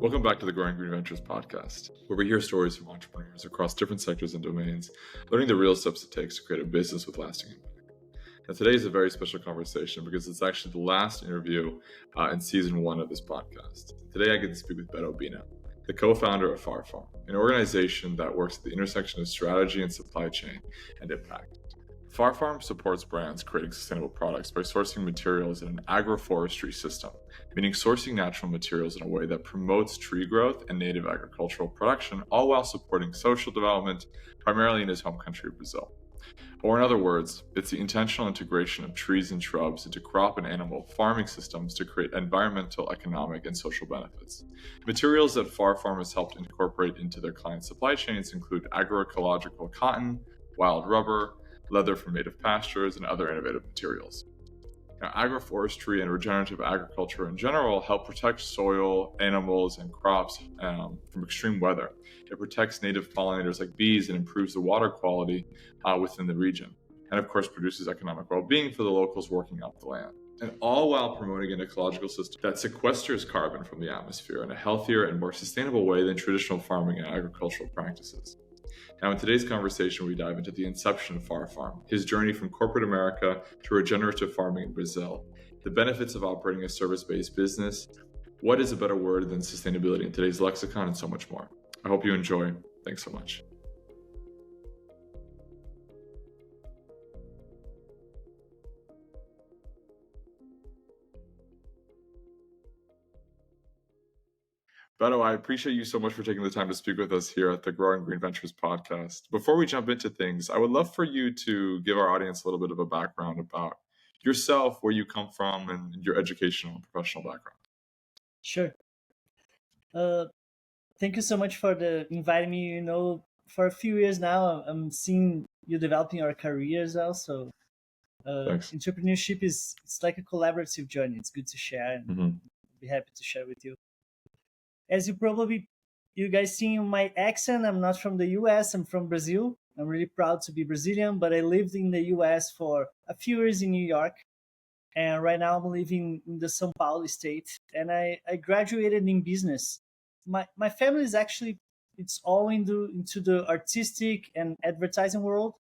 Welcome back to the Growing Green Ventures podcast, where we hear stories from entrepreneurs across different sectors and domains, learning the real steps it takes to create a business with lasting impact. Now, today is a very special conversation because it's actually the last interview in season 1 of this podcast. Today, I get to speak with Beto Bina, the co-founder of FarFarm, an organization that works at the intersection of strategy and supply chain and impact. FarFarm supports brands creating sustainable products by sourcing materials in an agroforestry system, meaning sourcing natural materials in a way that promotes tree growth and native agricultural production, all while supporting social development, primarily in his home country of Brazil. Or in other words, it's the intentional integration of trees and shrubs into crop and animal farming systems to create environmental, economic, and social benefits. Materials that FarFarm has helped incorporate into their client supply chains include agroecological cotton, wild rubber, leather from native pastures, and other innovative materials. Now, agroforestry and regenerative agriculture in general help protect soil, animals, and crops from extreme weather. It protects native pollinators like bees and improves the water quality within the region. And of course, produces economic well-being for the locals working off the land. And all while promoting an ecological system that sequesters carbon from the atmosphere in a healthier and more sustainable way than traditional farming and agricultural practices. Now, in today's conversation, we dive into the inception of FarFarm, his journey from corporate America to regenerative farming in Brazil, the benefits of operating a service-based business, what is a better word than sustainability in today's lexicon, and so much more. I hope you enjoy. Thanks so much. Beto, I appreciate you so much for taking the time to speak with us here at the Growing Green Ventures podcast. Before we jump into things, I would love for you to give our audience a little bit of a background about yourself, where you come from, and your educational and professional background. Sure. Thank you so much for inviting me. For a few years now, I'm seeing you developing your career as well. So entrepreneurship it's like a collaborative journey. It's good to share, and be happy to share with you. As you guys see in my accent, I'm not from the US, I'm from Brazil. I'm really proud to be Brazilian, but I lived in the US for a few years in New York. And right now I'm living in the São Paulo state. And I graduated in business. My family is actually, it's all into the artistic and advertising world.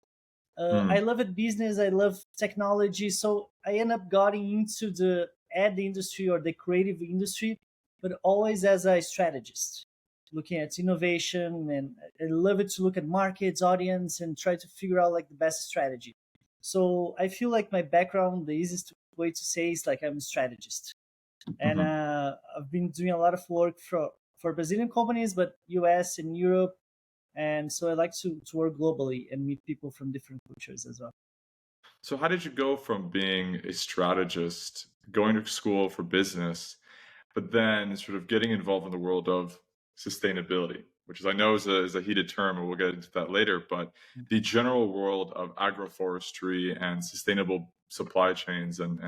I love business, I love technology. So I end up getting into the ad industry or the creative industry, but always as a strategist, looking at innovation, and I love it to look at markets, audience, and try to figure out like the best strategy. So I feel like my background, the easiest way to say is like I'm a strategist. And I've been doing a lot of work for Brazilian companies, but US and Europe. And so I like to work globally and meet people from different cultures as well. So how did you go from being a strategist, going to school for business, but then sort of getting involved in the world of sustainability, which I know is a heated term, and we'll get into that later, but the general world of agroforestry and sustainable supply chains and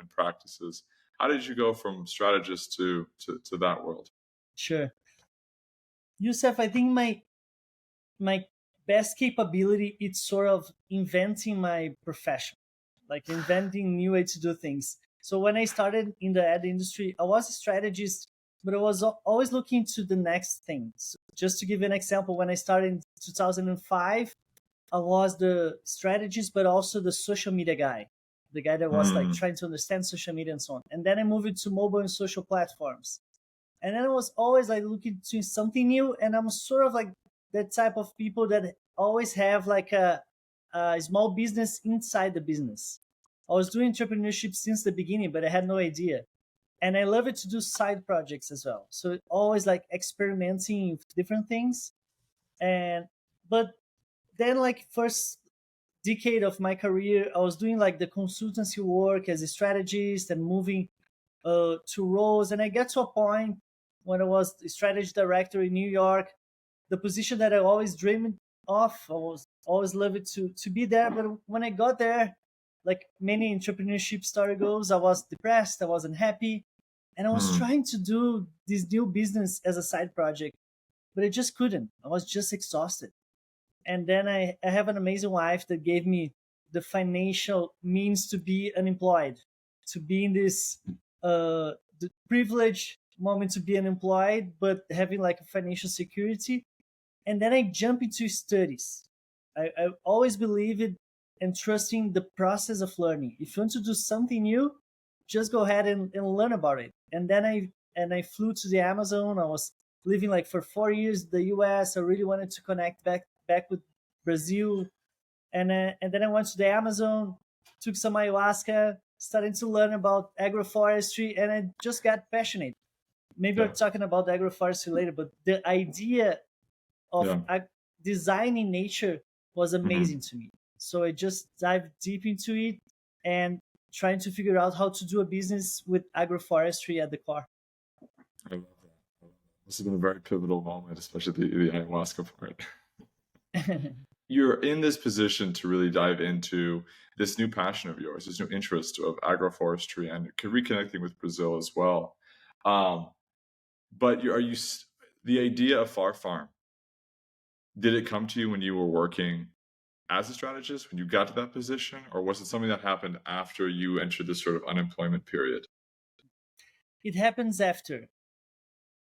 practices. How did you go from strategist to that world? Sure. Youssef, I think my best capability is sort of inventing my profession, like inventing new ways to do things. So when I started in the ad industry, I was a strategist, but I was always looking to the next thing. So just to give you an example, when I started in 2005, I was the strategist, but also the social media guy, the guy that was like trying to understand social media and so on. And then I moved into mobile and social platforms. And then I was always like looking to something new. And I'm sort of like that type of people that always have like a small business inside the business. I was doing entrepreneurship since the beginning, but I had no idea. And I love it to do side projects as well. So always like experimenting with different things. But then like first decade of my career, I was doing like the consultancy work as a strategist and moving to roles. And I got to a point when I was the strategy director in New York, the position that I always dreamed of. I was always loved to be there. But when I got there, like many entrepreneurship story goes, I was depressed, I wasn't happy. And I was trying to do this new business as a side project, but I just couldn't. I was just exhausted. And then I have an amazing wife that gave me the financial means to be unemployed, to be in this the privilege moment to be unemployed, but having like a financial security. And then I jump into studies. I always believe it and trusting the process of learning. If you want to do something new, just go ahead and learn about it. And I flew to the Amazon. I was living like for 4 years in the US. I really wanted to connect back with Brazil. And then I went to the Amazon, took some ayahuasca, started to learn about agroforestry, and I just got passionate. Maybe we're Yeah. talking about agroforestry later, but the idea of Yeah. designing nature was Hmm. amazing to me. So I just dived deep into it and trying to figure out how to do a business with agroforestry at the core. I love that. This has been a very pivotal moment, especially the ayahuasca part. You're in this position to really dive into this new passion of yours, this new interest of agroforestry and reconnecting with Brazil as well. Um, but the idea of FarFarm, did it come to you when you were working as a strategist, when you got to that position, or was it something that happened after you entered this sort of unemployment period? It happens after.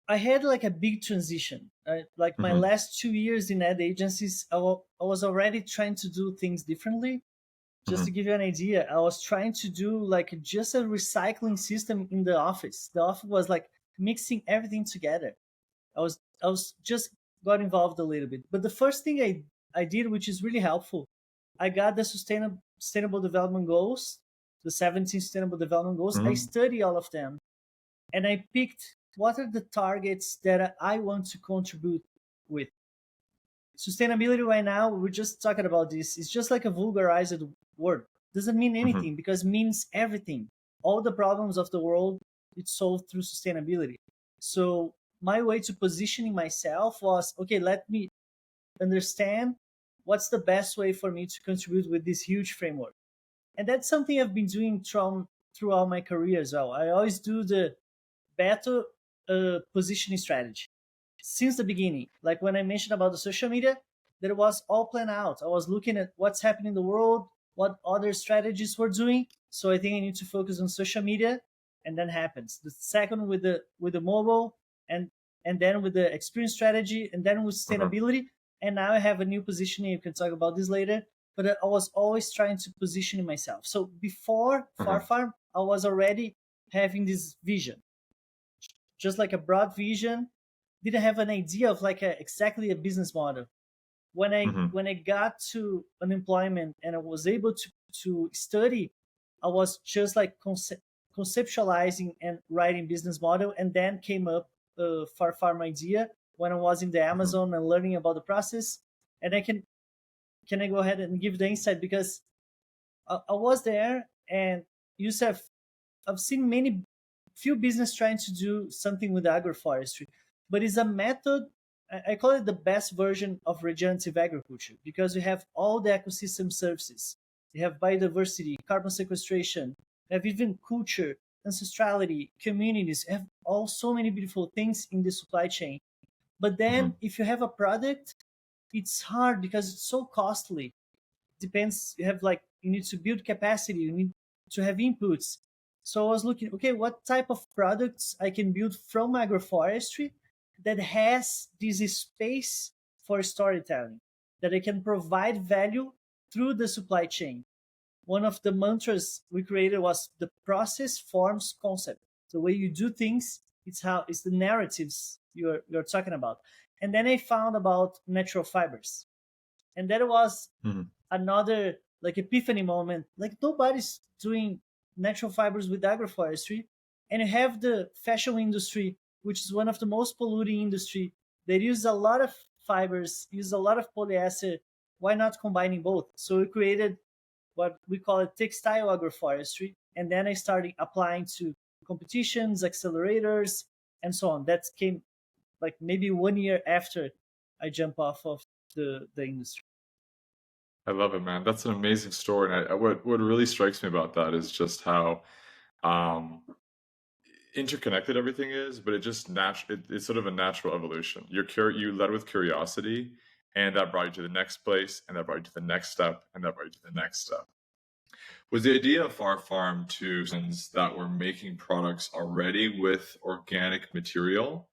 I had like a big transition. Like my Hmm. last 2 years in ad agencies, I was already trying to do things differently. Just to Hmm. give you an idea, I was trying to do like just a recycling system in the office. The office was like mixing everything together. I was just got involved a little bit. But the first thing I did, which is really helpful, I got the sustainable development goals, the 17 sustainable development goals. I Hmm. study all of them and I picked what are the targets that I want to contribute with. Sustainability right now, we're just talking about this. It's just like a vulgarized word. Doesn't mean Hmm. anything because it means everything. All the problems of the world, it's solved through sustainability. So my way to positioning myself was, okay, let me understand what's the best way for me to contribute with this huge framework. And that's something I've been doing throughout my career as well. I always do the better positioning strategy since the beginning. Like when I mentioned about the social media, that was all planned out. I was looking at what's happening in the world, what other strategies were doing. So I think I need to focus on social media, and then happens. The second with the mobile, and then with the experience strategy, and then with Hmm. sustainability. And now I have a new positioning. You can talk about this later. But I was always trying to position myself. So before Hmm. FarFarm, I was already having this vision, just like a broad vision. Didn't have an idea of like exactly a business model. When I Hmm. when I got to unemployment and I was able to study, I was just like conceptualizing and writing business model, and then came up a farm idea when I was in the Hmm. Amazon and learning about the process. And can I go ahead and give the insight because I was there, and Yusuf, I've seen many few business trying to do something with agroforestry, but it's a method. I call it the best version of regenerative agriculture because you have all the ecosystem services. You have biodiversity, carbon sequestration, you have even culture, ancestrality, communities. You have all so many beautiful things in the supply chain. But then Hmm. if you have a product, it's hard because it's so costly. Depends, you have like you need to build capacity, you need to have inputs. So I was looking, okay, what type of products I can build from agroforestry that has this space for storytelling, that I can provide value through the supply chain. One of the mantras we created was the process forms concept. The way you do things, it's the narratives you're talking about. And then I found about natural fibers, and that was Hmm. another like epiphany moment. Like nobody's doing natural fibers with agroforestry, and you have the fashion industry, which is one of the most polluting industry. They use a lot of fibers, use a lot of polyester. Why not combining both? So we created what we call it textile agroforestry, and then I started applying to competitions, accelerators, and so on. That came like maybe 1 year after I jump off of the industry. I love it, man. That's an amazing story. And what really strikes me about that is just how um, interconnected everything is, but it's sort of a natural evolution. You led with curiosity, and that brought you to the next place, and that brought you to the next step, and that brought you to the next step. Was the idea of FarFarm to sons that were making products already with organic material,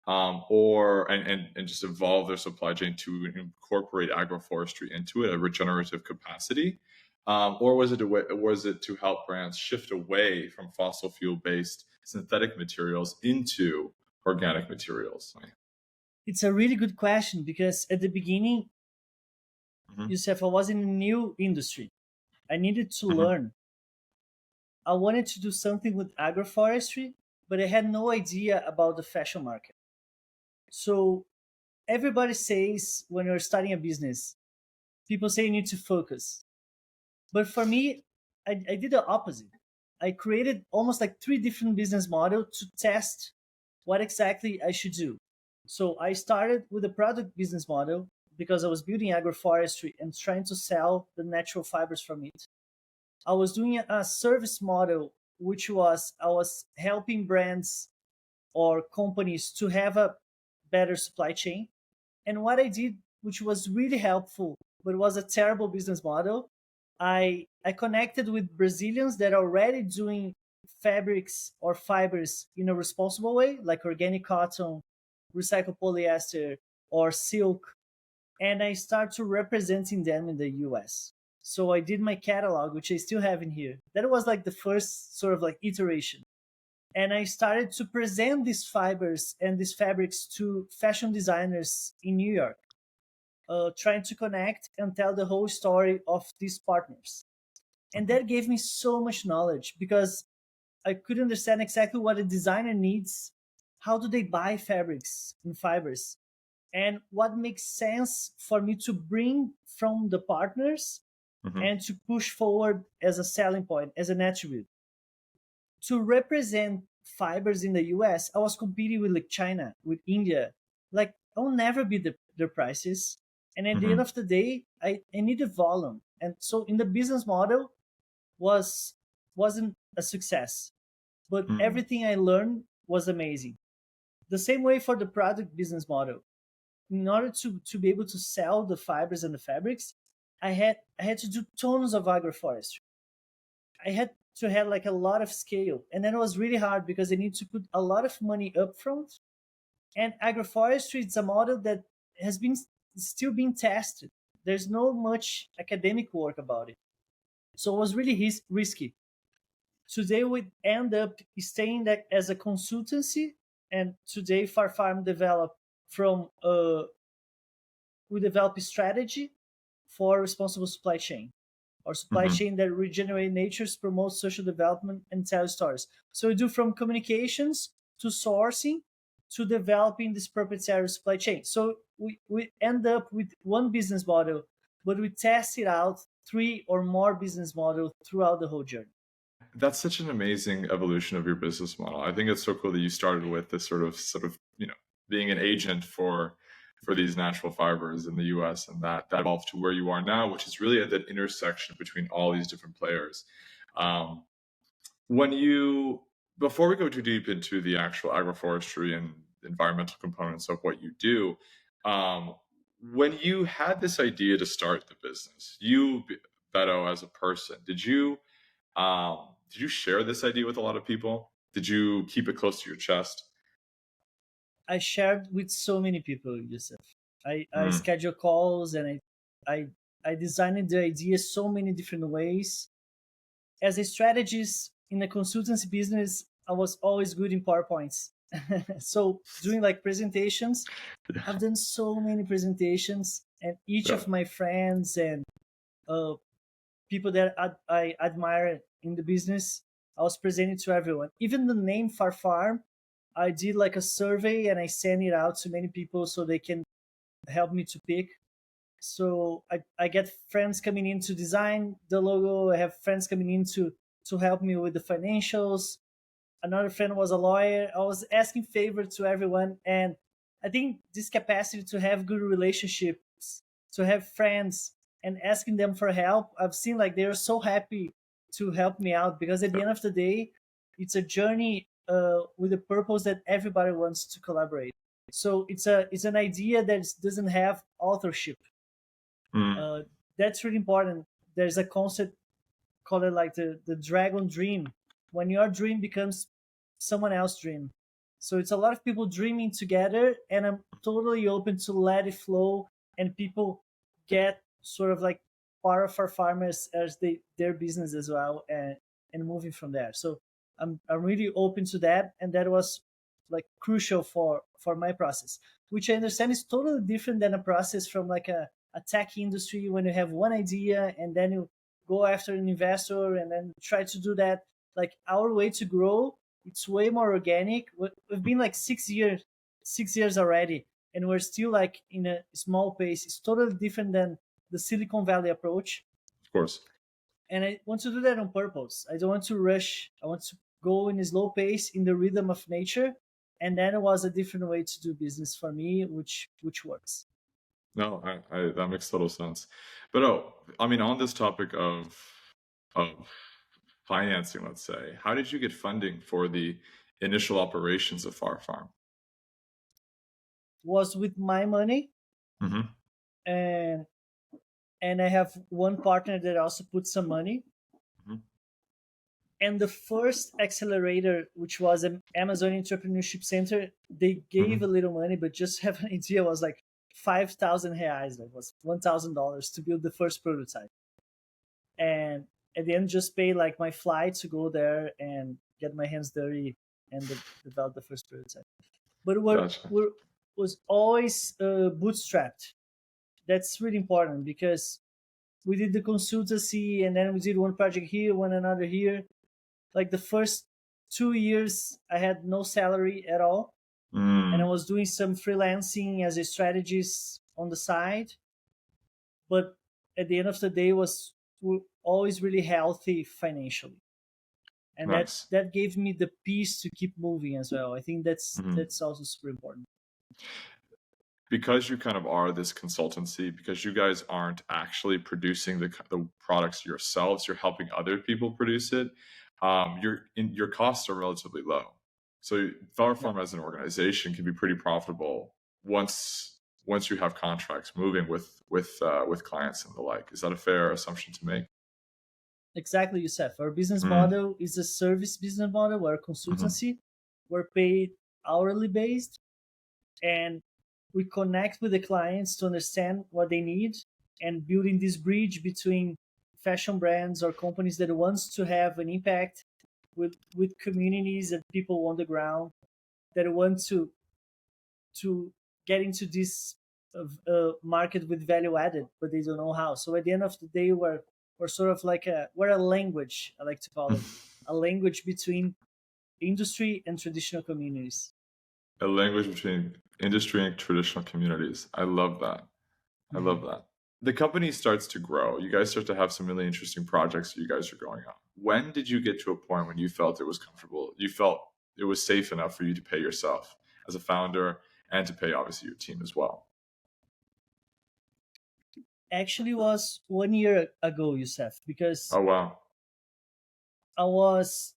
and just evolve their supply chain to incorporate agroforestry into it, a regenerative capacity, or was it to help brands shift away from fossil fuel based synthetic materials into organic materials? It's a really good question because at the beginning, Hmm. Yusef, I was in a new industry. I needed to Hmm. learn. I wanted to do something with agroforestry, but I had no idea about the fashion market. So everybody says when you're starting a business, people say you need to focus. But for me, I did the opposite. I created almost like three different business models to test what exactly I should do. So I started with a product business model because I was building agroforestry and trying to sell the natural fibers from it. I was doing a service model, which was I was helping brands or companies to have a better supply chain. And what I did, which was really helpful, but was a terrible business model, I connected with Brazilians that are already doing fabrics or fibers in a responsible way, like organic cotton, recycled polyester, or silk, and I started to representing them in the US. So I did my catalog, which I still have in here. That was like the first sort of like iteration. And I started to present these fibers and these fabrics to fashion designers in New York, trying to connect and tell the whole story of these partners. And that gave me so much knowledge because I could understand exactly what a designer needs. How do they buy fabrics and fibers? And what makes sense for me to bring from the partners Hmm. and to push forward as a selling point, as an attribute. To represent fibers in the US, I was competing with like China, with India. Like I'll never beat their prices. And at the end Hmm. of the day, I needed volume. And so in the business model was wasn't a success. But Hmm. everything I learned was amazing. The same way for the product business model. In order to be able to sell the fibers and the fabrics, I had to do tons of agroforestry. I had to have like a lot of scale, and then it was really hard because I need to put a lot of money up front. And agroforestry is a model that has been still being tested. There's no much academic work about it, so it was really risky. Today we end up staying that as a consultancy, and today FarFarm developed from we develop a strategy for responsible supply chain or supply Hmm. chain that regenerate natures, promotes social development, and tell stories. So we do from communications to sourcing to developing this proprietary supply chain. So we end up with one business model, but we test it out three or more business models throughout the whole journey. That's such an amazing evolution of your business model. I think it's so cool that you started with this sort of being an agent for these natural fibers in the US, and that evolved to where you are now, which is really at that intersection between all these different players. Um, when you Before we go too deep into the actual agroforestry and environmental components of what you do, um, when you had this idea to start the business, Beto, as a person, did you share this idea with a lot of people? Did you keep it close to your chest? I shared with so many people, Yusuf. I Mm. schedule calls and I I designed the idea so many different ways. As a strategist in the consultancy business, I was always good in PowerPoints. So doing like presentations, I've done so many presentations, and each Yeah. of my friends and uh, people that I admire in the business, I was presenting to everyone. Even the name FarFarm, I did like a survey and I sent it out to many people so they can help me to pick. So I get friends coming in to design the logo. I have friends coming in to help me with the financials. Another friend was a lawyer. I was asking favors to everyone, and I think this capacity to have good relationships, to have friends, and asking them for help, I've seen like they're so happy to help me out because at the Yeah. end of the day, it's a journey with a purpose that everybody wants to collaborate. So it's an idea that doesn't have authorship. Mm. uh, that's really important. There's a concept call it like the dragon dream, when your dream becomes someone else's dream. So it's a lot of people dreaming together, and I'm totally open to let it flow, and people get sort of like part of our farmers as their business as well, and moving from there. So I'm really open to that, and that was like crucial for my process, which I understand is totally different than a process from like a tech industry, when you have one idea and then you go after an investor and then try to do that. Like our way to grow, it's way more organic. We've been like 6 years already, and we're still like in a small pace. It's totally different than the Silicon Valley approach, Of course. and I want to do that on purpose. I don't want to rush. I want to go in a slow pace in the rhythm of nature, and then it was a different way to do business for me, which works. No, that makes total sense. But I mean, on this topic of financing, let's say, how did you get funding for the initial operations of FarFarm? Was with my money, Mm-hmm. and I have one partner that also put some money. Mhm. And the first accelerator, which was an Amazon Entrepreneurship Center, they gave Mm-hmm. a little money, but just to have an idea, was like 5,000 reais. That was $1,000 to build the first prototype. And at the end, just pay like my flight to go there and get my hands dirty and develop the first prototype. But Gotcha. we're was always bootstrapped. That's really important, because we did the consultancy, and then we did one project here, one another here. Like the first 2 years, I had no salary at all, and I Mm, was doing some freelancing as a strategist on the side. But at the end of the day, was we're always really healthy financially, and that nice. that gave me the peace to keep moving as well. I think Mhm. that's also super important. Because you kind of are this consultancy, because you guys aren't actually producing the products yourselves, you're helping other people produce it. Your costs are relatively low. So Yeah, FarFarm as an organization can be pretty profitable once you have contracts moving with clients and the like. Is that a fair assumption to make? exactly, Youssef. Our business Mm, model is a service business model. We're a hmm. consultancy. We're paid hourly based, and we connect with the clients to understand what they need, and building this bridge between fashion brands or companies that wants to have an impact with communities and people on the ground that want to get into this market with value added, but they don't know how. So at the end of the day, we're sort of like we're a language, I like to call it, a language between industry and traditional communities. A language between industry and traditional communities. I love that. I love Mhm. that. The company starts to grow. You guys start to have some really interesting projects that you guys are going on. When did you get to a point when you felt it was comfortable? You felt it was safe enough for you to pay yourself as a founder and to pay obviously your team as well. Actually, was 1 year ago, Youssef, because Oh wow. I was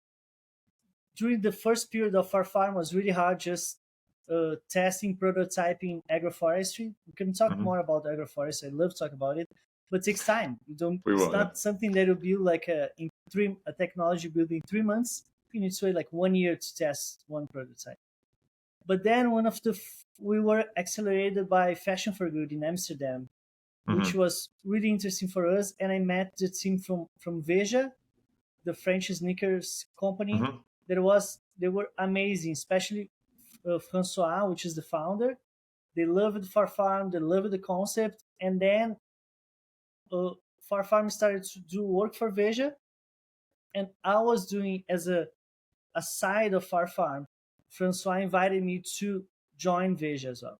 during the first period of our farm was really hard, just testing, prototyping agroforestry. We can talk Hmm. more about agroforestry. I love to talk about it, but it takes time. You don't. We It's will, yeah. not something that you build like a technology built in 3 months. You need to wait like 1 year to test one prototype. But then we were accelerated by Fashion for Good in Amsterdam, which Hmm. was really interesting for us. And I met the team from Veja, the French sneakers company. Hmm. They were amazing, especially Francois, which is the founder. They loved FarFarm, they loved the concept, and then uh, FarFarm started to do work for Veja, and I was doing as a side of FarFarm. Francois invited me to join Veja as well.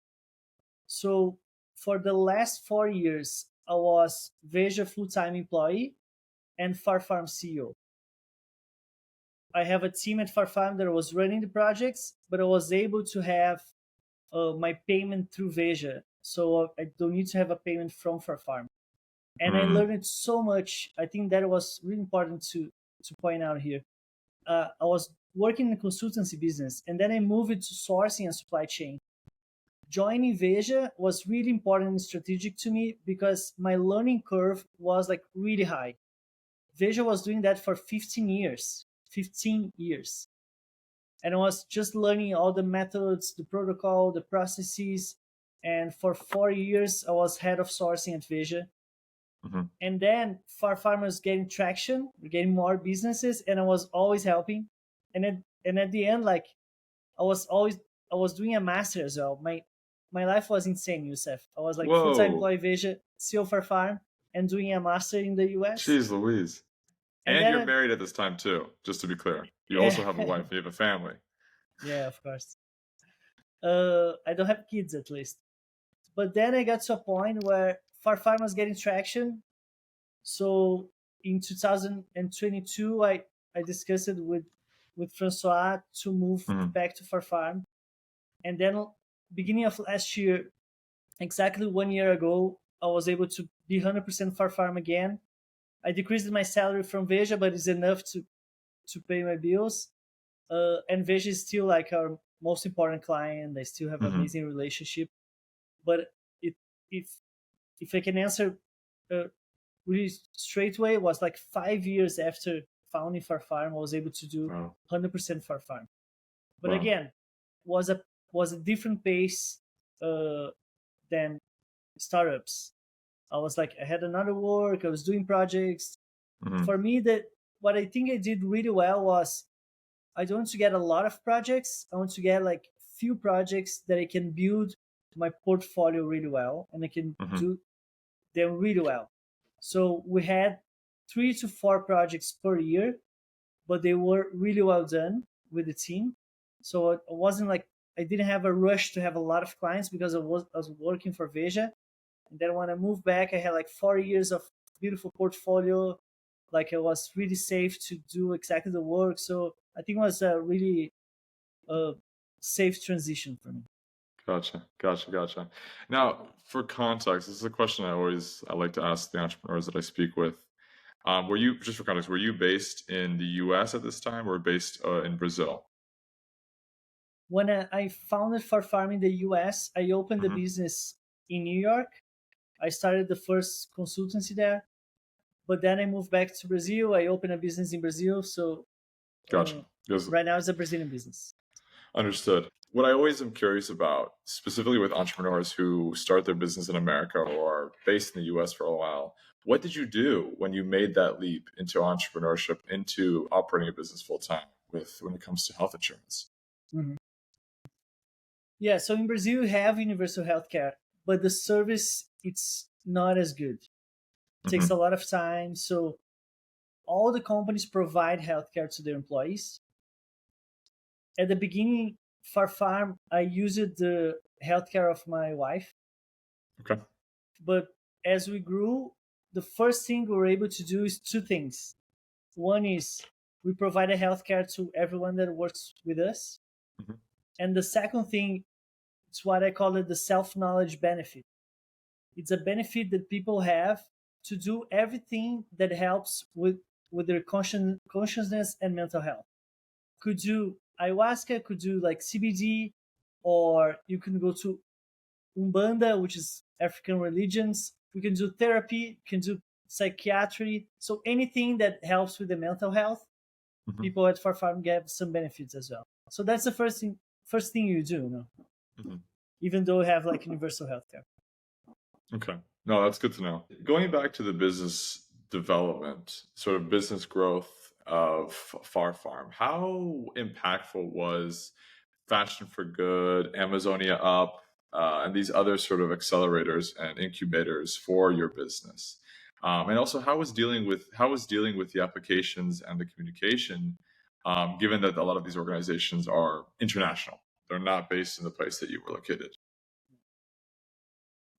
So for the last 4 years, I was Veja full-time employee and FarFarm CEO. I have a team at FarFarm that was running the projects, but I was able to have my payment through Veja, so I don't need to have a payment from FarFarm. And I Mm. learned so much. I think that was really important to point out here. I was working in the consultancy business, and then I moved to sourcing and supply chain. Joining Veja was really important and strategic to me because my learning curve was like really high. Veja was doing that for 15 years. 15 years. And I was just learning all the methods, the protocol, the processes. And for 4 years, I was head of sourcing at Veja. Mm-hmm. And then FarFarm was getting traction, getting more businesses, and I was always helping. And at the end, like I was doing a master as well. My life was insane, Youssef. I was like full-time Whoa. employee Veja, CEO FarFarm, and doing a master in the US. Jeez Louise. And And then you're married at this time too, just to be clear. You Yeah. also have a wife, you have a family. Yeah, of course. I don't have kids at least. But then I got to a point where FarFarm was getting traction. So in 2022, I discussed it with Francois to move Mhm. back to FarFarm. And then beginning of last year, exactly 1 year ago, I was able to be 100% FarFarm again. I decreased my salary from Veja, but it's enough to pay my bills. And Veja is still like our most important client. I still have an Mhm. amazing relationship. But if I can answer really straight away, it was like 5 years after founding FarFarm, I was able to do Wow. 100% FarFarm. But Wow. again, was a different pace than startups. I had another work. I was doing projects. Mhm. For me, that what I think I did really well was I don't want to get a lot of projects. I want to get like few projects that I can build my portfolio really well, and I can Mhm. do them really well. So we had 3 to 4 projects per year, but they were really well done with the team. So it wasn't like I didn't have a rush to have a lot of clients because I was working for Veja. And then when I moved back, I had like 4 years of beautiful portfolio. Like it was really safe to do exactly the work. So I think it was a really safe transition for me. Gotcha. Now, for context, this is a question I like to ask the entrepreneurs that I speak with. Were you, just for context, were you based in the U.S. at this time, or based in Brazil? When I founded FarFarm in the US, I opened the Mhm. business in New York. I started the first consultancy there, but then I moved back to Brazil. I opened a business in Brazil. So Gotcha. Because right now it's a Brazilian business. understood. What I always am curious about, specifically with entrepreneurs who start their business in America or are based in the US for a while, what did you do when you made that leap into entrepreneurship, into operating a business full time with when it comes to health insurance? Mhm. Yeah, so in Brazil you have universal healthcare, but the service it's not as good. It takes a Mhm. lot of time. So all the companies provide healthcare to their employees. At the beginning, FarFarm, I used the healthcare of my wife, Okay. but as we grew, the first thing we were able to do is 2 things. One is we provide a healthcare to everyone that works with us, Mhm. and the second thing is what I call it the self-knowledge benefit. It's a benefit that people have to do everything that helps with their consciousness and mental health. Could do ayahuasca, could do like CBD, or you can go to Umbanda, which is African religions. We can do therapy, you can do psychiatry. So anything that helps with the mental health, Mhm. people at FarFarm get some benefits as well. So that's the first thing you do, Mhm. even though we have like universal healthcare. Okay. No, that's good to know. Going back to the business development, sort of business growth of FarFarm, how impactful was Fashion for Good, Amazonia Up, and these other sort of accelerators and incubators for your business? And also, how was dealing with the applications and the communication, given that a lot of these organizations are international? They're not based in the place that you were located.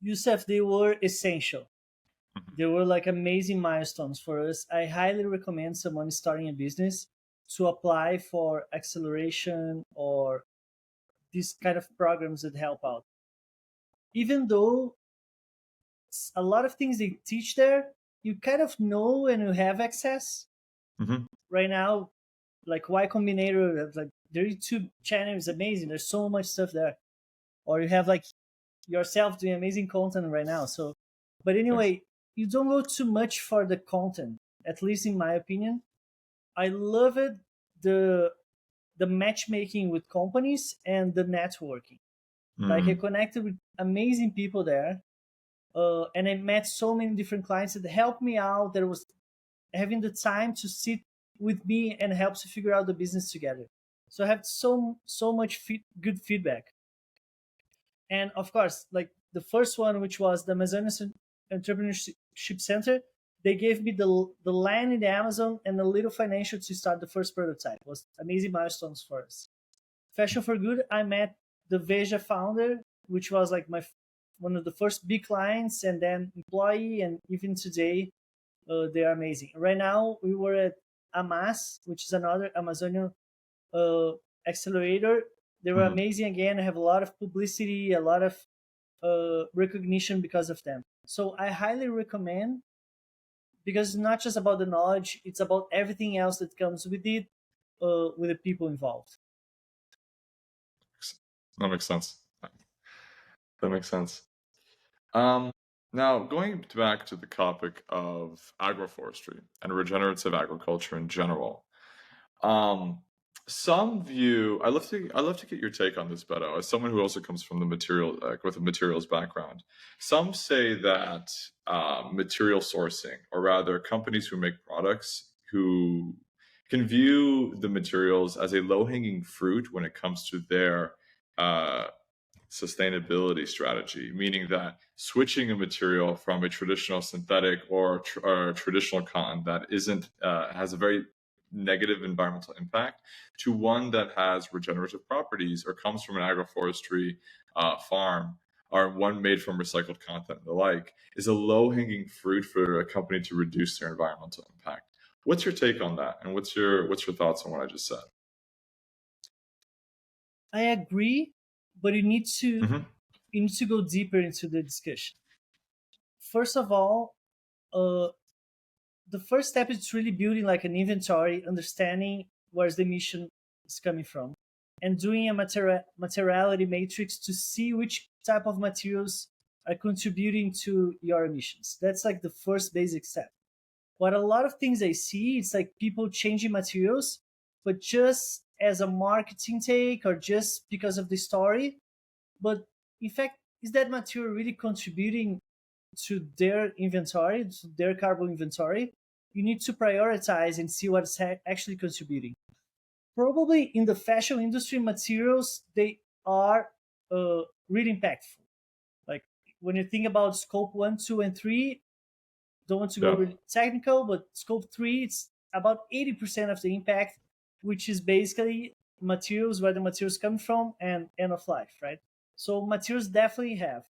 Youssef, they were essential. Mhm. They were like amazing milestones for us. I highly recommend someone starting a business to apply for acceleration or these kind of programs that help out. Even though a lot of things they teach there, you kind of know and you have access. Mhm. Right now, like Y Combinator, like their YouTube channel is amazing. There's so much stuff there. Or you have like yourself doing amazing content right now. So, but Thanks. anyway, you don't go too much for the content. at least in my opinion. I love it, the the matchmaking with companies and the networking. Like, I Mm. connected with amazing people there, and I met so many different clients that helped me out. That was having the time to sit with me and help to figure out the business together. So I have so much good feedback. And of course, like the first one, which was the Amazonas Entrepreneurship Center, they gave me the land in the Amazon and a little financial to start the first prototype. It was amazing milestones for us. Fashion for Good, I met the Veja founder, which was like one of the first big clients, and then employee, and even today, they are amazing. Right now, we were at AMAS, which is another Amazonian uh, accelerator. They were Mhm. amazing again. I have a lot of publicity, a lot of recognition because of them. So I highly recommend, because it's not just about the knowledge; it's about everything else that comes with it, with the people involved. That makes sense. That makes sense. Um, Now, going back to the topic of agroforestry and regenerative agriculture in general, um, some view. I love to get your take on this, Beto, as someone who also comes from the material with a materials background. Some say that material sourcing, or rather, companies who make products who can view the materials as a low-hanging fruit when it comes to their uh, sustainability strategy, meaning that switching a material from a traditional synthetic or traditional cotton that isn't has a very negative environmental impact to one that has regenerative properties or comes from an agroforestry farm or one made from recycled content and the like is a low-hanging fruit for a company to reduce their environmental impact. What's your take on that, and what's your thoughts on what I just said? I agree, but Hmm. you need to go deeper into the discussion. First of all, uh, the first step is really building like an inventory, understanding where's the emission is coming from, and doing a materiality matrix to see which type of materials are contributing to your emissions. That's like the first basic step. What a lot of things I see, it's like people changing materials, but just as a marketing take or just because of the story. But in fact, is that material really contributing to their inventory, to their carbon inventory? You need to prioritize and see what's actually contributing. Probably in the fashion industry, materials, they are really impactful. Like, when you think about scope 1, 2, and 3, don't want to go Yeah. really technical, but scope 3, it's about 80% of the impact, which is basically materials, where the materials come from, and end of life, right? So materials definitely have.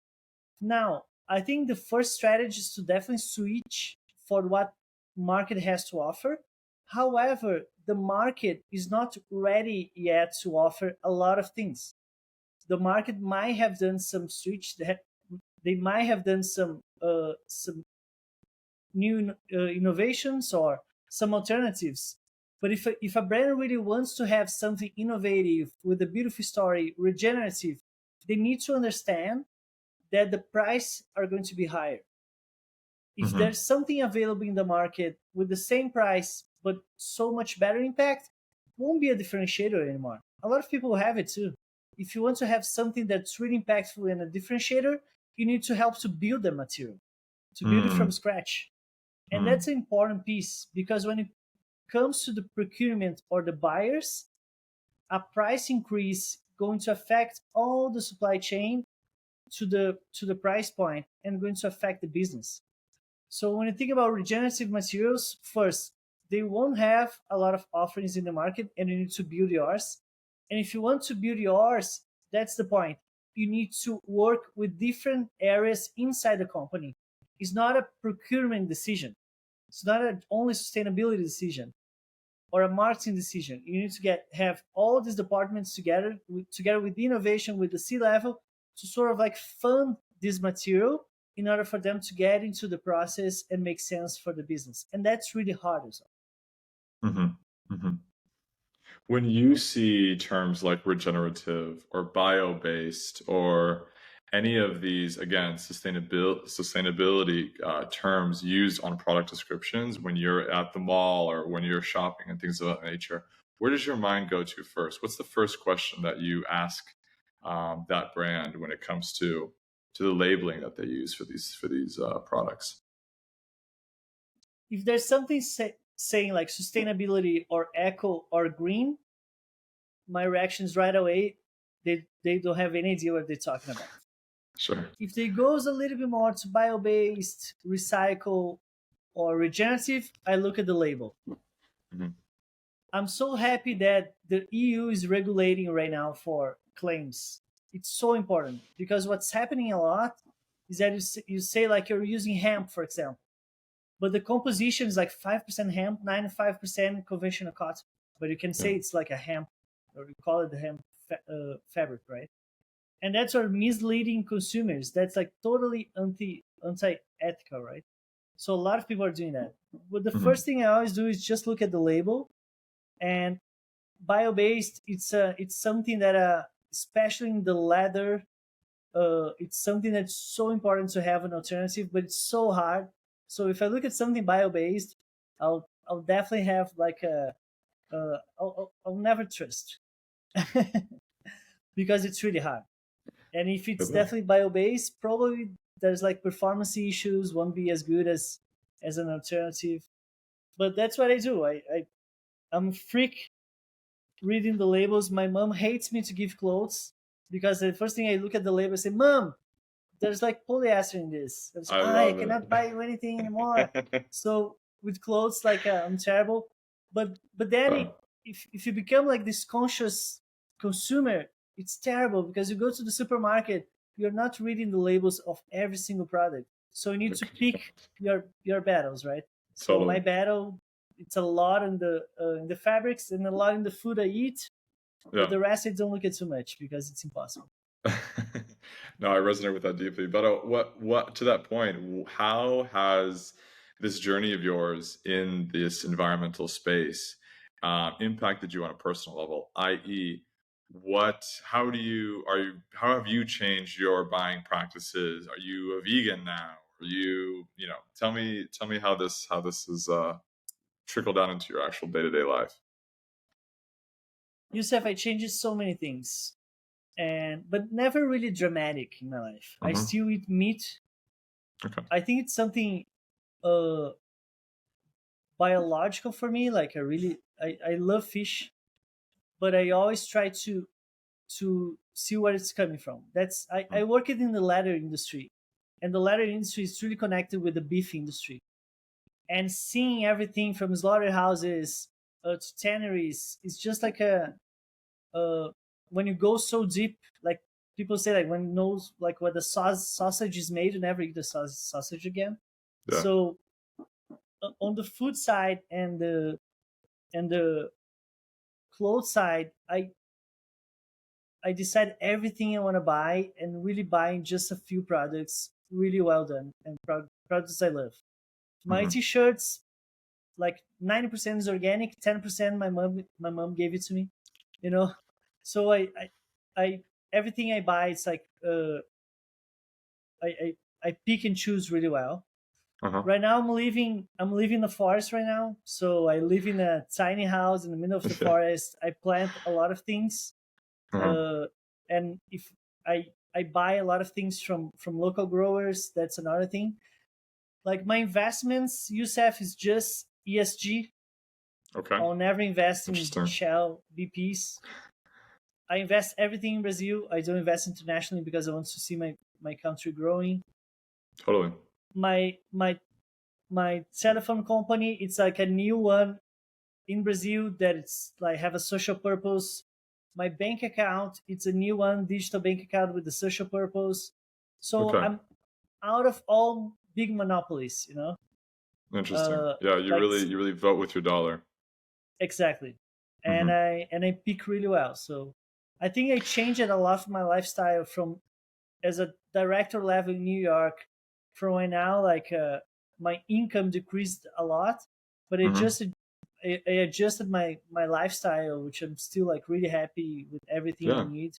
Now, I think the first strategy is to definitely switch for what market has to offer. However, the market is not ready yet to offer a lot of things. The market might have done some switch. They might have done some new innovations or some alternatives. But if a brand really wants to have something innovative with a beautiful story, regenerative, they need to understand that the price are going to be higher. If Hmm. there's something available in the market with the same price but so much better impact, won't be a differentiator anymore. A lot of people have it too. If you want to have something that's really impactful and a differentiator, you need to help to build the material, to build it from Mm. scratch. And Mm. that's an important piece, because when it comes to the procurement or the buyers, a price increase going to affect all the supply chain to the price point, and going to affect the business. So when you think about regenerative materials, first, they won't have a lot of offerings in the market, and you need to build yours. And if you want to build yours, that's the point. You need to work with different areas inside the company. It's not a procurement decision. It's not an only sustainability decision or a marketing decision. You need to have all these departments together with the innovation, with the C level, to sort of like fund this material in order for them to get into the process and make sense for the business. And that's really hard as well. Mhm. Mhm. When you see terms like regenerative or bio-based or any of these, again, sustainability terms used on product descriptions when you're at the mall or when you're shopping and things of that nature, where does your mind go to first? What's the first question that you ask that brand when it comes to the labeling that they use for these products? If there's something saying like sustainability or eco or green, my reactions right away, they don't have any idea what they're talking about. Sure. If they goes a little bit more to bio-based, recycle, or regenerative, I look at the label. Mm-hmm. I'm so happy that the EU is regulating right now for claims. It's so important because what's happening a lot is that you say like you're using hemp, for example, but the composition is like 5% hemp, 95% conventional cotton. But you can say it's like a hemp, or you call it the hemp fabric, right? And that's what misleading consumers. That's like totally anti-ethical, right? So a lot of people are doing that. But the first thing I always do is just look at the label. And bio-based, it's something that especially in the leather, it's something that's so important to have an alternative, but it's so hard. So if I look at something bio-based, I'll definitely have like I'll never trust because it's really hard. And if it's definitely bio-based, probably there's like performance issues, won't be as good as an alternative. But that's what I do. I'm a freak reading the labels. My mom hates me to give clothes because the first thing I look at the label and say, "Mom, there's like polyester in this." I cannot buy you anything anymore. So with clothes, like I'm terrible. But then if you become like this conscious consumer, it's terrible because you go to the supermarket, you're not reading the labels of every single product. So you need to pick your battles, right? So Totally. my battle, it's a lot in the fabrics and a lot in the food I eat. But the rest I don't look at too much because it's impossible. No, I resonate with that deeply. But what to that point, how has this journey of yours in this environmental space impacted you on a personal level? I.e., how have you changed your buying practices? Are you a vegan now? Are you, tell me how this has trickled down into your actual day-to-day life. Youssef, I changed so many things, but never really dramatic in my life. I still eat meat. Okay. I think it's something biological for me. Like I love fish, but I always try to see where it's coming from. I work in the leather industry, and the leather industry is really connected with the beef industry. And seeing everything from slaughterhouses to tanneries is just like when you go so deep, like people say, like when you know like what the sausage is made, you never eat the sausage again. Yeah. So on the food side and the clothes side, I decide everything I want to buy and really buying just a few products really well done and products I love. My t-shirts, like 90% is organic, 10% my mom gave it to me, So I everything I buy, it's like I pick and choose really well. Right now I'm living in the forest right now, so I live in a tiny house in the middle of the forest. I plant a lot of things, and if I buy a lot of things from local growers, that's another thing. Like my investments, Youssef, is just ESG. Okay. I'll never invest in Shell, BPs. I invest everything in Brazil. I don't invest internationally because I want to see my country growing. Totally. My telephone company, it's like a new one in Brazil that it's like have a social purpose. My bank account, it's a new one, digital bank account with the social purpose. So I'm out of all big monopolies, Interesting. Yeah, you really vote with your dollar. Exactly. And I pick really well. So I think I changed a lot of my lifestyle from as a director level in New York. From right now, like my income decreased a lot, but I adjusted my lifestyle, which I'm still like really happy with everything I need.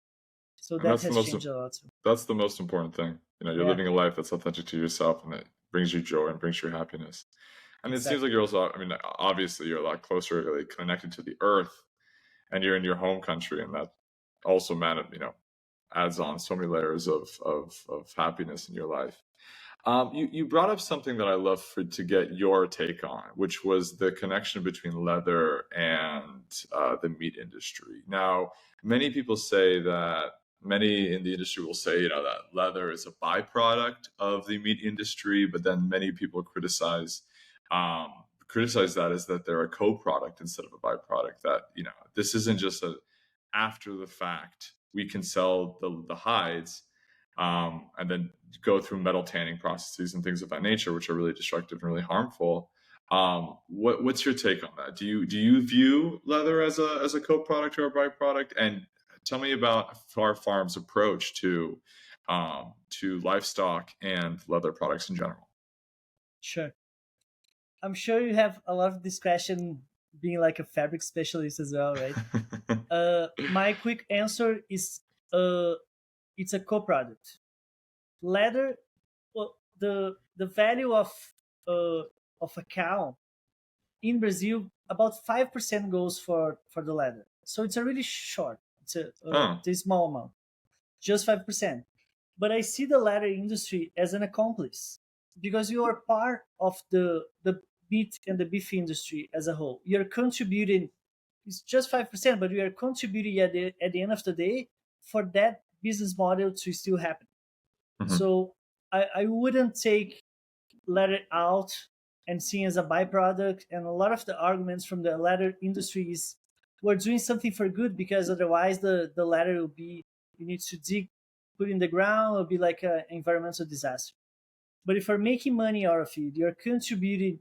So And that has changed a lot too. that's the most important thing. You know, you're Yeah, living a life that's authentic to yourself and that brings you joy and brings you happiness. And it seems like exactly. you're also, I mean, obviously you're a lot closer really connected to the earth and you're in your home country, and that also, adds on so many layers of happiness in your life. You brought up something that I love to get your take on, which was the connection between leather and the meat industry. Now, many people say that many in the industry will say, that leather is a byproduct of the meat industry, but then many people um, criticize that as that they're a co-product instead of a byproduct. That this isn't just a after the fact we can sell the hides and then go through metal tanning processes and things of that nature, which are really destructive and really harmful. What's your take on that? Do you view leather as a co-product or a byproduct? And tell me about FarFarm's approach to livestock and leather products in general. Sure. I'm sure you have a lot of discretion being like a fabric specialist as well, right? My quick answer is it's a co-product. Leather, well, the value uh, of a cow in Brazil, about 5% goes for the leather. So it's a really short, Oh. it's a small amount, just 5%. But I see the leather industry as an accomplice because you are part of the meat and the beef industry as a whole. You're contributing. It's just 5%, but we are contributing at the end of the day for that business model to still happen. Mhm. So I wouldn't take leather out and seen as a byproduct. And a lot of the arguments from the leather industry is we're doing something for good because otherwise the leather will be, you need to dig, put in the ground, it'll be like an environmental disaster. But if you're making money out of it, you're contributing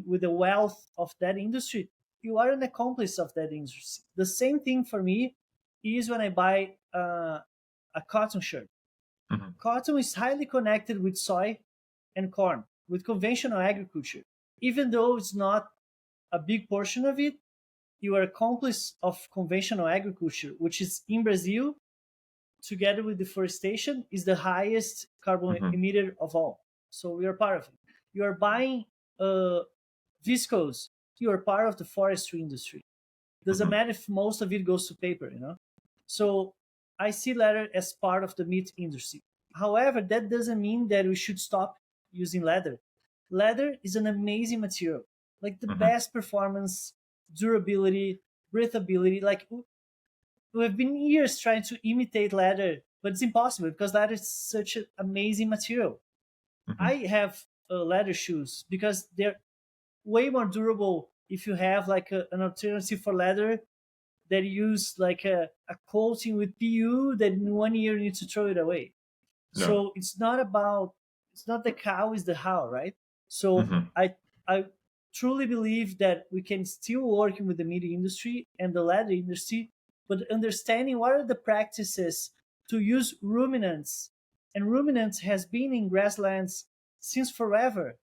with the wealth of that industry, you are an accomplice of that industry. The same thing for me is when I buy a cotton shirt. Mhm. Cotton is highly connected with soy and corn, with conventional agriculture. Even though it's not a big portion of it, you are accomplice of conventional agriculture, which is in Brazil, together with deforestation, is the highest carbon Mhm. emitter of all. So we are part of it. You are buying uh, viscose. You are part of the forestry industry. Doesn't Mhm. matter if most of it goes to paper. So I see leather as part of the meat industry. However, that doesn't mean that we should stop using leather. Leather is an amazing material, like the Mhm. best performance, durability, breathability. Like we've been years trying to imitate leather, but it's impossible because leather is such an amazing material. I Mhm. have leather shoes because they're way more durable if you have like an alternative for leather that use like a coating with PU that in 1 year you need to throw it away. No. So it's not the cow, is the how, right? So Mhm. I truly believe that we can still work with the meat industry and the leather industry, but understanding what are the practices to use ruminants. And ruminants has been in grasslands since forever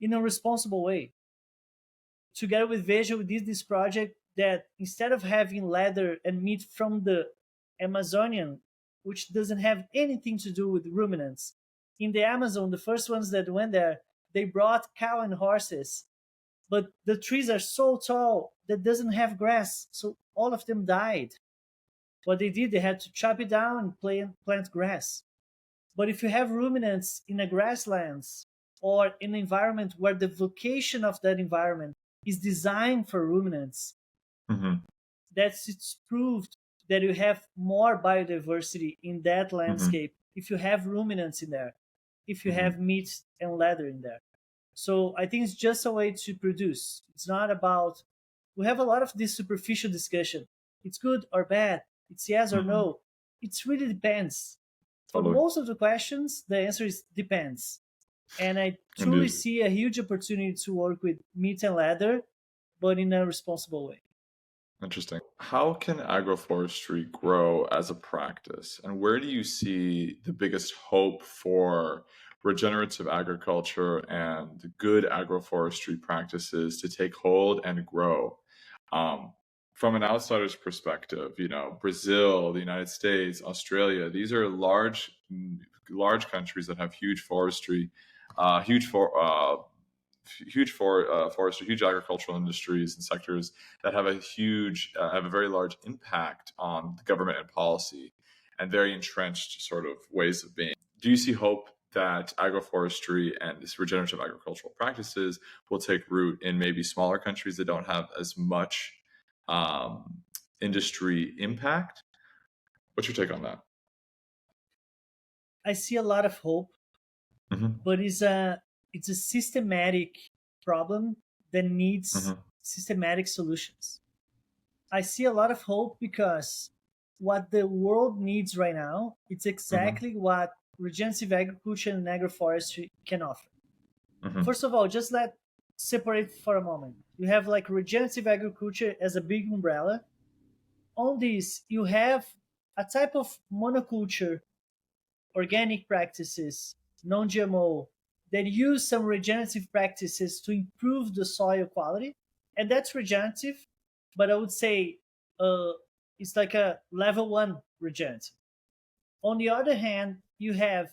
in a responsible way. Together with Veja, we did this project that instead of having leather and meat from the Amazonian, which doesn't have anything to do with ruminants, in the Amazon, the first ones that went there, they brought cow and horses, but the trees are so tall that doesn't have grass, so all of them died. What they did, they had to chop it down and plant grass. But if you have ruminants in a grasslands or in an environment where the vocation of that environment is designed for ruminants, Mhm. that's it's proved that you have more biodiversity in that Mhm. landscape if you have ruminants in there, if you Mhm. have meat and leather in there. So I think it's just a way to produce. It's not about, we have a lot of this superficial discussion. It's good or bad. It's yes or Mhm. no. It really depends. For Totally. most of the questions, the answer is depends. And I truly Indeed. see a huge opportunity to work with meat and leather, but in a responsible way. Interesting. How can agroforestry grow as a practice? And where do you see the biggest hope for regenerative agriculture and good agroforestry practices to take hold and grow um, from an outsider's perspective, Brazil, the United States, Australia, these are large countries that have huge forestry, forestry, huge agricultural industries and sectors that have a very large impact on the government and policy, and very entrenched sort of ways of being. Do you see hope that agroforestry and this regenerative agricultural practices will take root in maybe smaller countries that don't have as much industry impact? What's your take on that? I see a lot of hope, but it's a systematic problem that needs systematic solutions. I see a lot of hope because what the world needs right now, it's exactly what regenerative agriculture and agroforestry can offer. First of all, just let separate for a moment. You have like regenerative agriculture as a big umbrella. On this, you have a type of monoculture, organic practices, non-GMO, that use some regenerative practices to improve the soil quality, and that's regenerative. But I would say it's like a level 1 regenerative. On the other hand, you have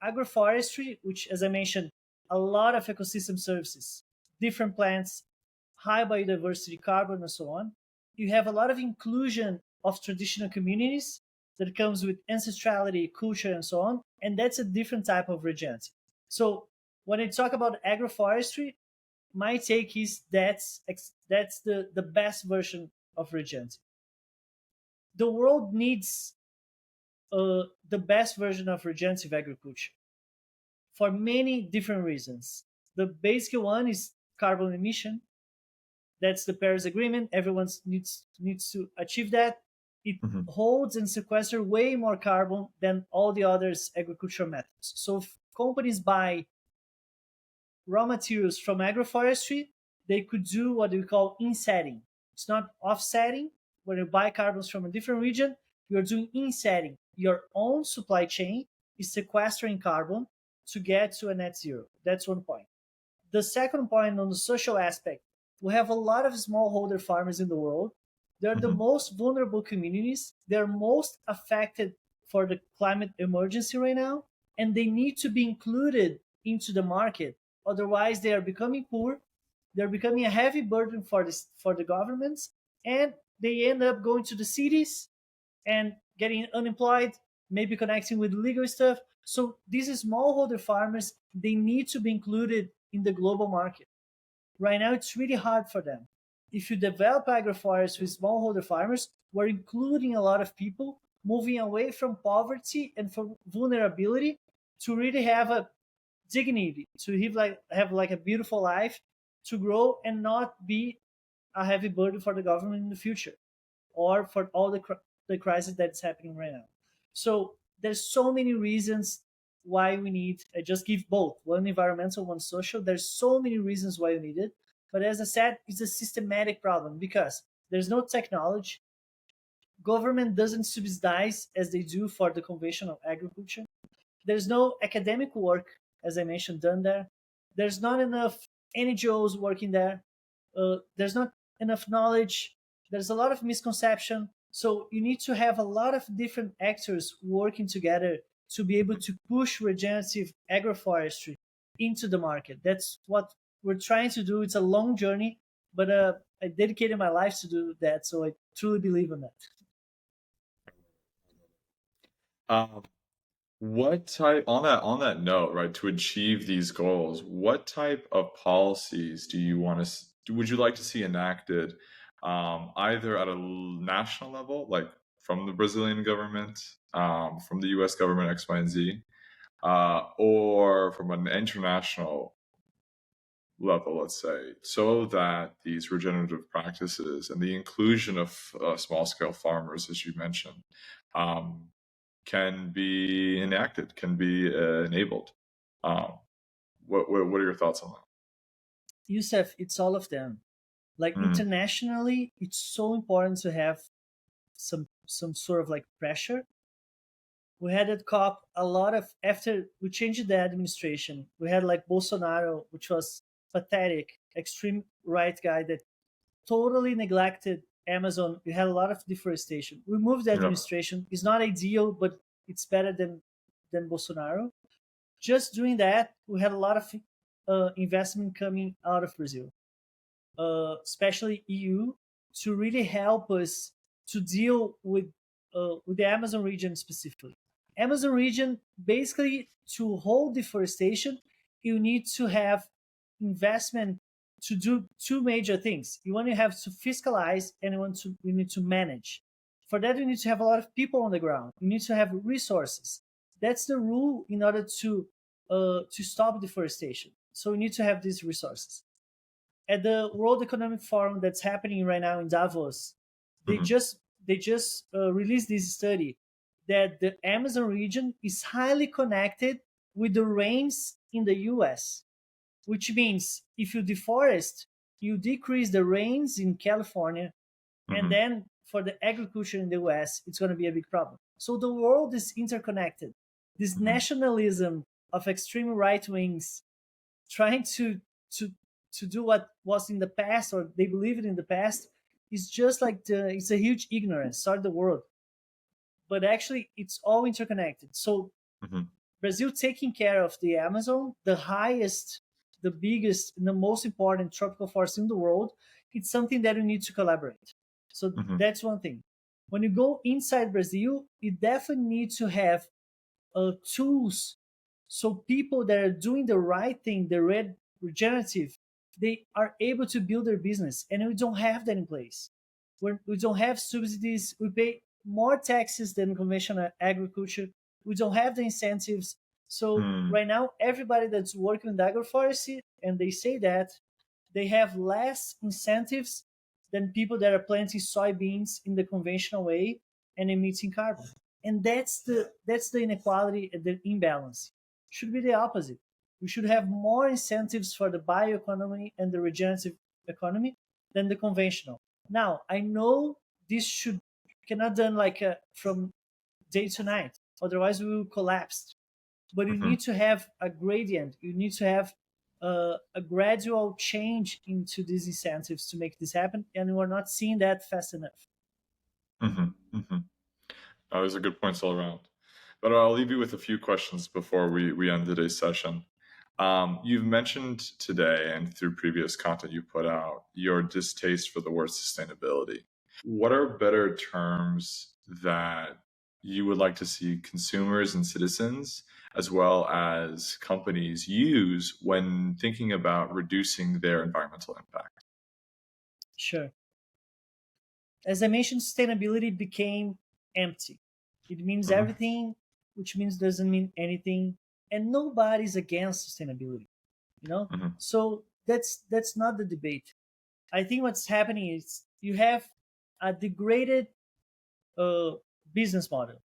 agroforestry, which, as I mentioned, a lot of ecosystem services, different plants, high biodiversity, carbon, and so on. You have a lot of inclusion of traditional communities that comes with ancestrality, culture, and so on, and that's a different type of regenerative. So when I talk about agroforestry, my take is that's the best version of regenerative. The world needs the best version of regenerative agriculture for many different reasons. The basic one is carbon emission. That's the Paris Agreement. Everyone needs to achieve that. It holds and sequesters way more carbon than all the other agricultural methods. So if companies buy raw materials from agroforestry, they could do what we call insetting. It's not offsetting. When you buy carbons from a different region, you're doing insetting. Your own supply chain is sequestering carbon to get to a net zero. That's one point. The second point on the social aspect, we have a lot of smallholder farmers in the world. They're the most vulnerable communities. They're most affected for the climate emergency right now, and they need to be included into the market. Otherwise, they are becoming poor. They're becoming a heavy burden for the governments, and they end up going to the cities and getting unemployed, maybe connecting with legal stuff. So these smallholder farmers, they need to be included in the global market. Right now, it's really hard for them. If you develop agroforests with smallholder farmers, we're including a lot of people moving away from poverty and from vulnerability to really have a dignity, to have like a beautiful life, to grow and not be a heavy burden for the government in the future, or for all the crisis that's happening right now. So there's so many reasons why we need. I just give both, one environmental, one social. There's so many reasons why we need it. But as I said, it's a systematic problem because there's no technology. Government doesn't subsidize as they do for the conventional agriculture. There's no academic work, as I mentioned, done there. There's not enough NGOs working there. There's not enough knowledge. There's a lot of misconception. So you need to have a lot of different actors working together to be able to push regenerative agroforestry into the market. That's what we're trying to do. It's a long journey, but I dedicated my life to do that, so I truly believe in that. What type on that note, right? To achieve these goals, what type of policies would you like to see enacted, either at a national level, like from the Brazilian government, from the U.S. government X, Y, and Z, or from an international level, let's say, so that these regenerative practices and the inclusion of small-scale farmers, as you mentioned, can be enacted, can be enabled. What are your thoughts on that? Youssef, it's all of them. Like internationally, it's so important to have some sort of like pressure. We had at COP a lot of, after we changed the administration, we had like Bolsonaro, which was pathetic, extreme right guy that totally neglected Amazon, we had a lot of deforestation. We moved the Yeah. administration. It's not ideal, but it's better than Bolsonaro. Just doing that, we had a lot of investment coming out of Brazil, especially EU, to really help us to deal with the Amazon region specifically. Amazon region, basically, to hold deforestation, you need to have investment to do two major things. You want to have to fiscalize, and you need to manage. For that, you need to have a lot of people on the ground. You need to have resources. That's the rule in order to stop deforestation. So we need to have these resources. At the World Economic Forum that's happening right now in Davos, they Hmm. just they just released this study that the Amazon region is highly connected with the rains in the U.S., which means if you deforest, you decrease the rains in California, and Hmm. then for the agriculture in the US, it's going to be a big problem. So the world is interconnected. This Hmm. nationalism of extreme right wings trying to to do what was in the past, or they believe it in the past, is just like it's a huge ignorance. Sorry, the world, but actually it's all interconnected. So Hmm. Brazil taking care of the Amazon, the highest, the biggest, and the most important tropical forest in the world, it's something that we need to collaborate. So Hmm. that's one thing. When you go inside Brazil, you definitely need to have tools, so people that are doing the right thing, the regenerative, they are able to build their business, and we don't have that in place. We don't have subsidies. We pay more taxes than conventional agriculture. We don't have the incentives. So Hmm. right now, everybody that's working with agroforestry, and they say that they have less incentives than people that are planting soybeans in the conventional way and emitting carbon. And that's the inequality and the imbalance. Should be the opposite. We should have more incentives for the bioeconomy and the regenerative economy than the conventional. Now, I know this should cannot done like from day to night. Otherwise, we will collapse. But you Hmm. need to have a gradient. You need to have a gradual change into these incentives to make this happen, and we're not seeing that fast enough. Hmm. Hmm. Those are good points all around. But I'll leave you with a few questions before we end today's session. You've mentioned today and through previous content you put out your distaste for the word sustainability. What are better terms that you would like to see consumers and citizens, as well as companies, use when thinking about reducing their environmental impact? Sure. As I mentioned, sustainability became empty. It means Hmm. everything, which means doesn't mean anything, and nobody's against sustainability. You know, Hmm. so that's not the debate. I think what's happening is you have a degraded uh, business model,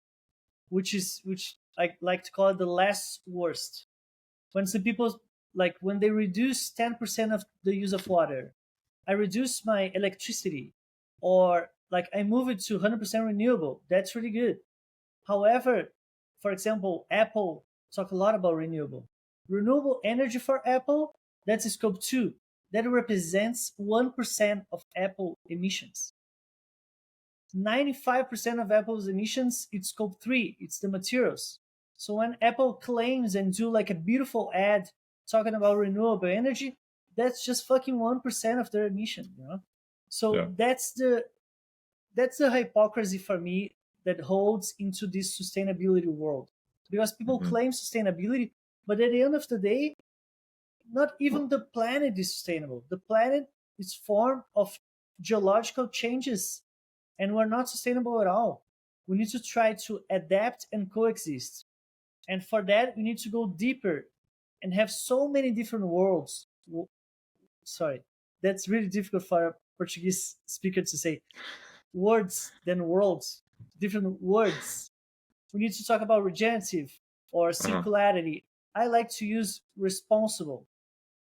which I like to call it the less worst. When some people, like when they reduce 10% of the use of water, I reduce my electricity, or like I move it to 100% renewable. That's really good. However, for example, Apple talk a lot about renewable energy for Apple. That's scope 2. That represents 1% of Apple emissions. 95% of Apple's emissions, it's scope 3, it's the materials. So when Apple claims and do like a beautiful ad talking about renewable energy, that's just fucking 1% of their emission. So Yeah. that's the hypocrisy for me that holds into this sustainability world. Because people Hmm. claim sustainability, but at the end of the day, not even the planet is sustainable. The planet is formed of geological changes, and we're not sustainable at all. We need to try to adapt and coexist. And for that, we need to go deeper and have so many different worlds. Sorry, that's really difficult for a Portuguese speaker to say. Words than worlds, different words. We need to talk about regenerative or Uh-huh. circularity. I like to use responsible.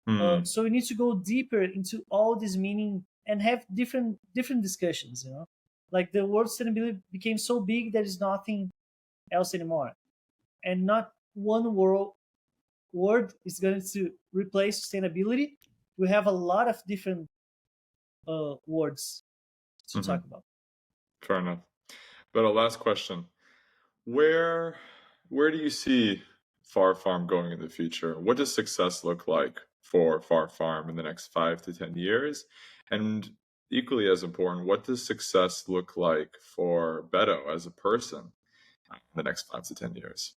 Hmm. So we need to go deeper into all this meaning and have different discussions. Like the word sustainability became so big there is nothing else anymore, and not one word is going to replace sustainability. We have a lot of different words. to talk about. Fair enough. But a last question: Where where do you see FarFarm going in the future? What does success look like for FarFarm in the next 5 to 10 years? And equally as important, what does success look like for Beto as a person in the next 5 to 10 years?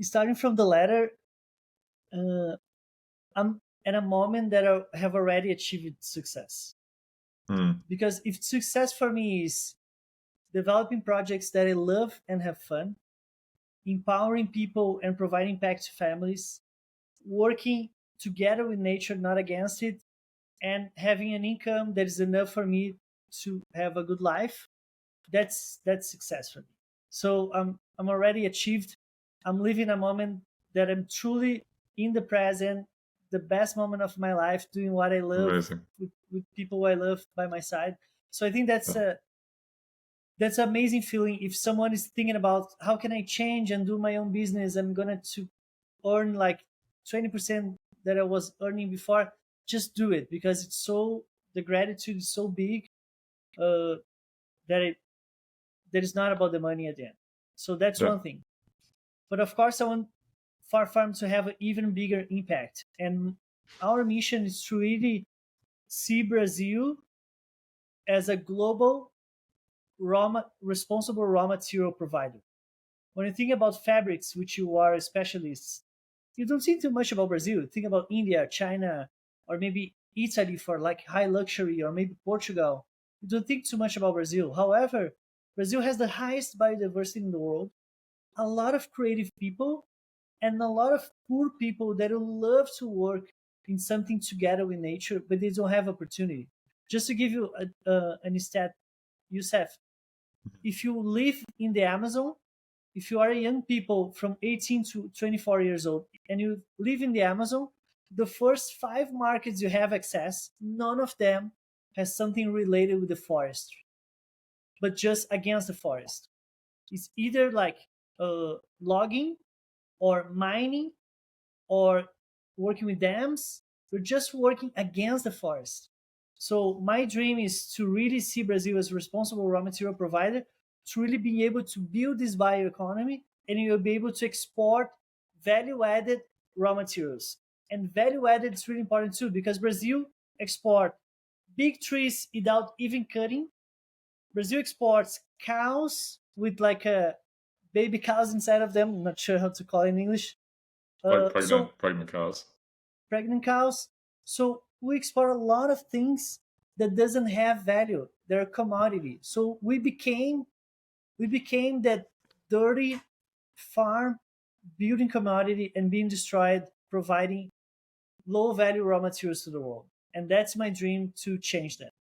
Starting from the latter, uh, I'm at a moment that I have already achieved success. Because if success for me is developing projects that I love and have fun, empowering people and providing impact to families, working together with nature, not against it, and having an income that is enough for me to have a good life, that's success for me. So I'm already achieved. I'm living a moment that I'm truly in the present, the best moment of my life, doing what I love Amazing. with people I love by my side. So I think that's Yeah. that's an amazing feeling. If someone is thinking about how can I change and do my own business, I'm gonna to earn like 20% that I was earning before, just do it, because it's so, the gratitude is so big, that that is not about the money at the end. So that's Yeah. one thing. But of course, I want FarFarm to have an even bigger impact. And our mission is to really see Brazil as a global responsible raw material provider. When you think about fabrics, which you are a specialist, you don't think too much about Brazil. Think about India, China, or maybe Italy for like high luxury, or maybe Portugal. You don't think too much about Brazil. However, Brazil has the highest biodiversity in the world, a lot of creative people, and a lot of poor people that would love to work in something together with nature, but they don't have opportunity. Just to give you an stat, Youssef, if you live in the Amazon, if you are a young people from 18 to 24 years old and you live in the Amazon, the first 5 markets you have access, none of them has something related with the forest, but just against the forest. It's either like logging or mining or working with dams. We're just working against the forest. So my dream is to really see Brazil as a responsible raw material provider, to really be able to build this bioeconomy, and you'll be able to export value-added raw materials. And value-added is really important too, because Brazil export big trees without even cutting. Brazil exports cows with like a baby cows inside of them. I'm not sure how to call it in English. Like So pregnant cows. pregnant cows. So we export a lot of things that doesn't have value. They're a commodity. So we became that dirty farm building commodity and being destroyed, providing low value raw materials to the world. And that's my dream, to change that.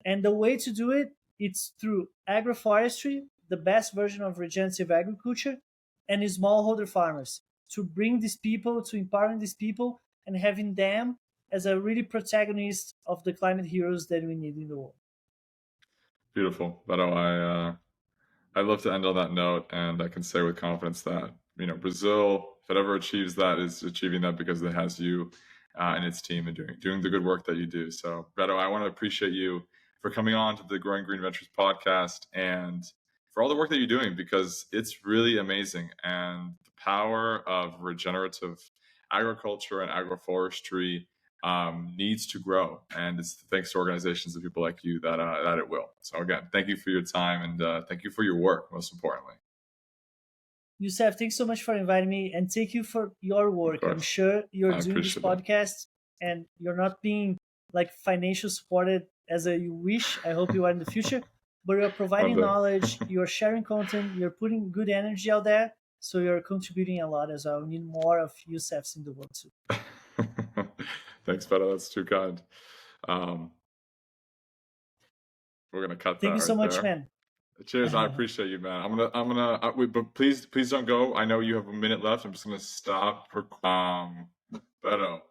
And the way to do it, it's through agroforestry, the best version of regenerative agriculture, and smallholder farmers, to bring these people, to empowering these people, and having them as a really protagonist of the climate heroes that we need in the world. Beautiful. Beto, I'd love to end on that note, and I can say with confidence that Brazil, if it ever achieves that, is achieving that because it has you and its team and doing the good work that you do. So, Beto, I want to appreciate you for coming on to the Growing Green Ventures podcast and for all the work that you're doing, because it's really amazing. And the power of regenerative agriculture and agroforestry needs to grow, and it's thanks to organizations and people like you that it will. So again, thank you for your time, and thank you for your work, most importantly. Youssef, thanks so much for inviting me, and thank you for your Of work. I'm course, sure you're I doing this appreciate that. podcast and you're not being like financial supported as you wish. I hope you are in the future, but you're One providing day. knowledge, you're sharing content, you're putting good energy out there. So you're contributing a lot as well. We need more of Youssefs in the world too. Thanks, Beto. That's too kind. Um, we're gonna cut Thank that you so right much, there. man. Cheers. I appreciate you, man. Wait, but please don't go. I know you have a minute left. I'm just gonna stop. Beto.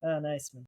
Ah, nice, man.